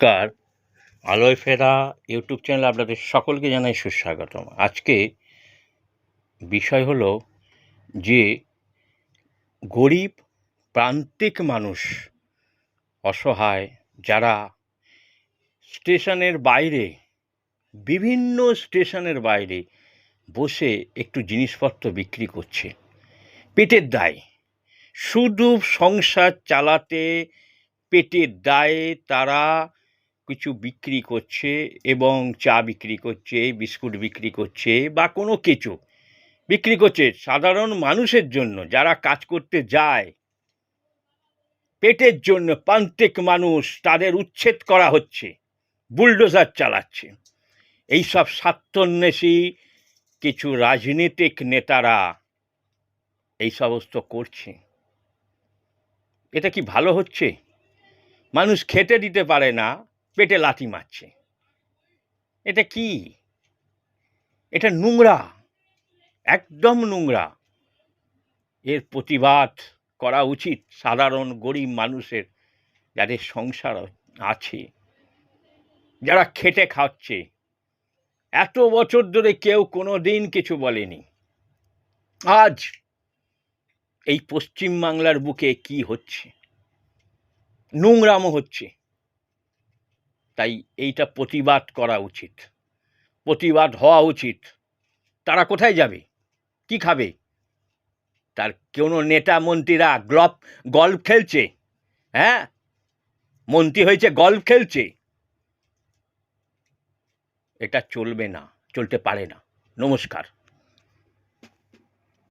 নমস্কার। আলোয় ফেরা ইউটিউব চ্যানেলে আপনাদের সকলকে জানাই সুস্বাগতম। আজকে বিষয় হলো যে গরিব প্রান্তিক মানুষ, অসহায়, যারা স্টেশনের বাইরে, বিভিন্ন স্টেশনের বাইরে বসে একটু জিনিসপত্র বিক্রি করছে পেটের দায়ে। শুধু সংসার চালাতে পেটের দায়ে তারা কিছু বিক্রি করছে এবং চা বিক্রি করছে, বিস্কুট বিক্রি করছে বা কোনো কিছু বিক্রি করছে সাধারণ মানুষের জন্য, যারা কাজ করতে যায় পেটের জন্য। প্রান্তিক মানুষ, তাদের উচ্ছেদ করা হচ্ছে, বুলডোজার চালাচ্ছে। এইসব স্বার্থান্বেষী কিছু রাজনীতিক নেতারা এই সমস্ত করছে। এটা কি ভালো হচ্ছে? মানুষ খেতে দিতে পারে না, পেটে লাথি মারছে। এটা কি? এটা নোংরা, একদম নোংরা। এর প্রতিবাদ করা উচিত সাধারণ গরিব মানুষের, যাদের সংসার আছে, যারা খেটে খাচ্ছে। এত বছর ধরে কেউ কোনো দিন কিছু বলেনি। আজ এই পশ্চিমবাংলার বুকে কি হচ্ছে? নোংরামো হচ্ছে। তাই এইটা প্রতিবাদ করা উচিত, প্রতিবাদ হওয়া উচিত। তারা কোথায় যাবে? কি খাবে? তার কোনো নেতা মন্ত্রীরা গল্ফ খেলছে? হ্যাঁ, মন্ত্রী হয়েছে, গল্ফ খেলছে? এটা চলবে না, চলতে পারে না। নমস্কার।